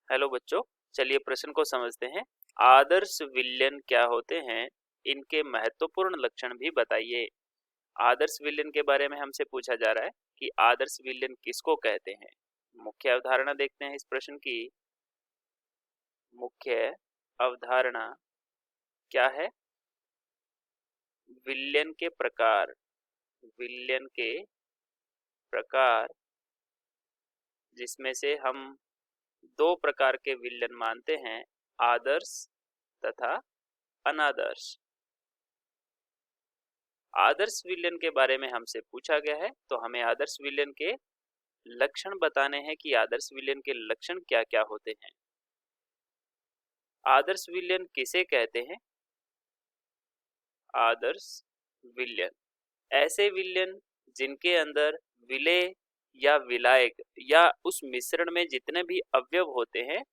Hello बच्चों, चलिए प्रश्न को समझते हैं। आदर्श विलयन क्या होते हैं, इनके महत्वपूर्ण लक्षण भी बताइए। आदर्श विलयन के बारे में हमसे पूछा जा रहा है कि आदर्श विलयन किसको कहते हैं। मुख्य अवधारणा देखते हैं इस प्रश्न की। मुख्य अवधारणा क्या है? विलयन के प्रकार। विलयन के प्रकार, जिसमें से हम दो प्रकार के विलयन मानते हैं, आदर्श तथा अनादर्श। आदर्श विलयन के बारे में हमसे पूछा गया है, तो हमें आदर्श विलयन के लक्षण बताने हैं कि आदर्श विलयन के लक्षण क्या क्या होते हैं। आदर्श विलयन किसे कहते हैं? आदर्श विलयन ऐसे विलयन जिनके अंदर विलेय या विलायक या उस मिश्रण में जितने भी अवयव होते हैं,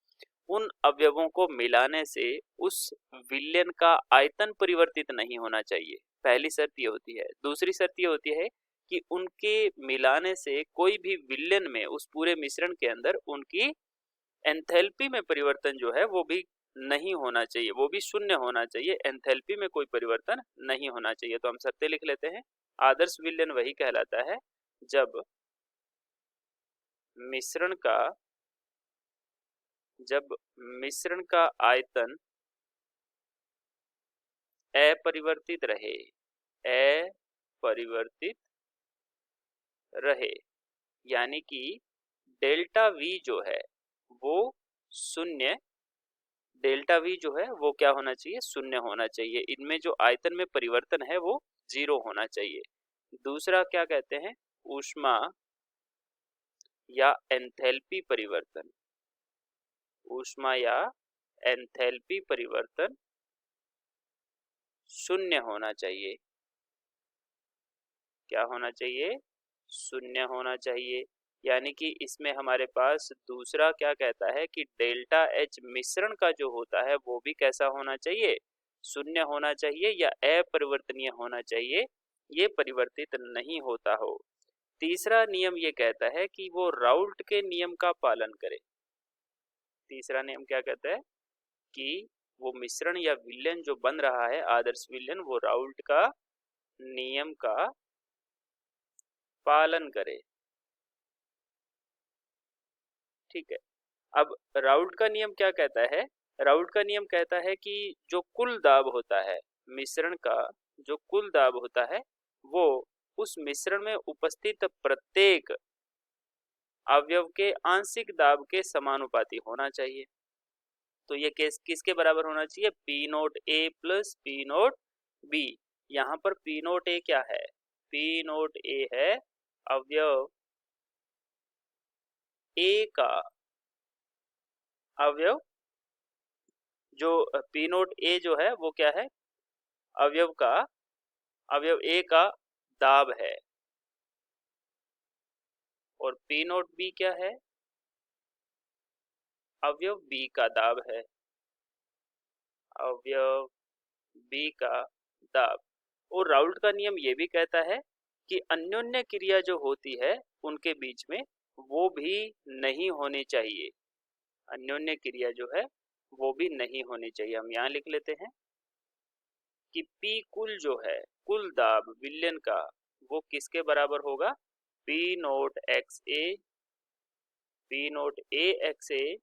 उन अवयवों को मिलाने से उस विलयन का आयतन परिवर्तित नहीं होना चाहिए। पहली शर्त ये होती है। दूसरी शर्त ये होती है कि उनके मिलाने से कोई भी विलयन में, उस पूरे मिश्रण के अंदर उनकी एंथैल्पी में परिवर्तन जो है वो भी नहीं होना चाहिए, वो भी शून्य होना चाहिए। एंथैल्पी में कोई परिवर्तन नहीं होना चाहिए। तो हम शर्तें लिख लेते हैं। आदर्श विलयन वही कहलाता है जब मिश्रण का आयतन अपरिवर्तित रहे, अपरिवर्तित रहे, यानी कि डेल्टा वी जो है वो शून्य, डेल्टा वी जो है वो क्या होना चाहिए? शून्य होना चाहिए। इनमें जो आयतन में परिवर्तन है वो 0 होना चाहिए। दूसरा क्या कहते हैं? ऊष्मा या एंथैल्पी परिवर्तन। ऊष्मा या एंथैल्पी परिवर्तन शून्य होना चाहिए। क्या होना चाहिए? शून्य होना चाहिए। यानी कि इसमें हमारे पास दूसरा क्या कहता है कि डेल्टा एच मिश्रण का जो होता है वो भी कैसा होना चाहिए? शून्य होना चाहिए या अपरिवर्तनीय होना चाहिए, ये परिवर्तित नहीं होता हो। तीसरा नियम ये कहता है कि वो राउल्ट के नियम का पालन करे। तीसरा नियम क्या कहता है? कि वो मिश्रण या विलयन जो बन रहा है, आदर्श विलयन, वो राउल्ट का नियम का पालन करे। ठीक है। अब राउल्ट का नियम क्या कहता है? राउल्ट का नियम कहता है कि जो कुल दाब होता है मिश्रण का, जो कुल दाब होता है वो उस मिश्रण में उपस्थित प्रत्येक अवयव के आंशिक दाब के समानुपाती होना चाहिए। तो ये किसके बराबर होना चाहिए? पी नोट ए प्लस पी नोट बी। यहाँ पर पी नोट ए क्या है? पी नोट ए है अवयव ए का, अवयव जो पी नोट ए जो है वो क्या है? अवयव का, अवयव ए का दाब है। और पी नोट बी क्या है? अवयव बी का दाब है। अवयव बी का दाब। और राउल्ट का नियम ये भी कहता है कि अन्योन्य क्रिया जो होती है उनके बीच में वो भी नहीं होनी चाहिए। अन्योन्य क्रिया जो है वो भी नहीं होनी चाहिए। हम यहाँ लिख लेते हैं कि P कुल जो है, कुल दाब विलयन का, वो किसके बराबर होगा? P naught x A, P naught A x A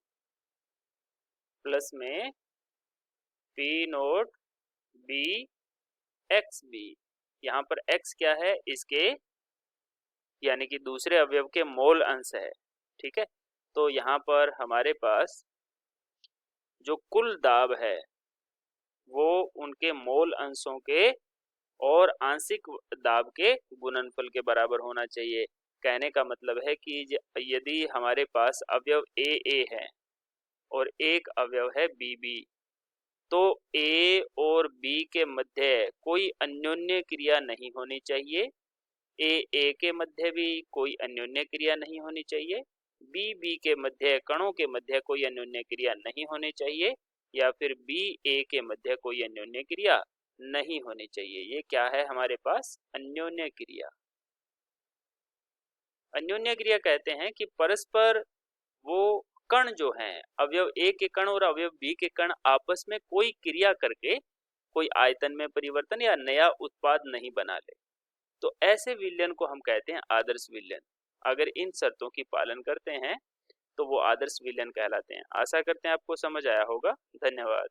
plus में P naught B x B. यहाँ पर x क्या है? इसके यानी कि दूसरे अवयव के मोल अंश है। ठीक है। तो यहाँ पर हमारे पास जो कुल दाब है वो उनके मोल अंशों के और आंशिक दाब के गुणनफल के बराबर होना चाहिए। कहने का मतलब है कि यदि हमारे पास अवयव ए है और एक अवयव है बी, तो ए और बी के मध्य कोई अन्योन्य क्रिया नहीं होनी चाहिए। ए के मध्य भी कोई अन्योन्य क्रिया नहीं होनी चाहिए। बी के मध्य, कणों के मध्य कोई अन्योन्य क्रिया नहीं होनी चाहिए। या फिर बी ए के मध्य कोई अन्योन्य क्रिया नहीं होनी चाहिए। ये क्या है हमारे पास? अन्योन्य क्रिया। अन्योन्य क्रिया कहते हैं कि परस्पर वो कण जो हैं, अवयव ए के कण और अवयव बी के कण आपस में कोई क्रिया करके कोई आयतन में परिवर्तन या नया उत्पाद नहीं बना ले, तो ऐसे विलयन को हम कहते हैं आदर्श विलयन। अगर इन शर्तों की पालन करते हैं तो वो आदर्श विलयन कहलाते हैं। आशा करते हैं आपको समझ आया होगा। धन्यवाद।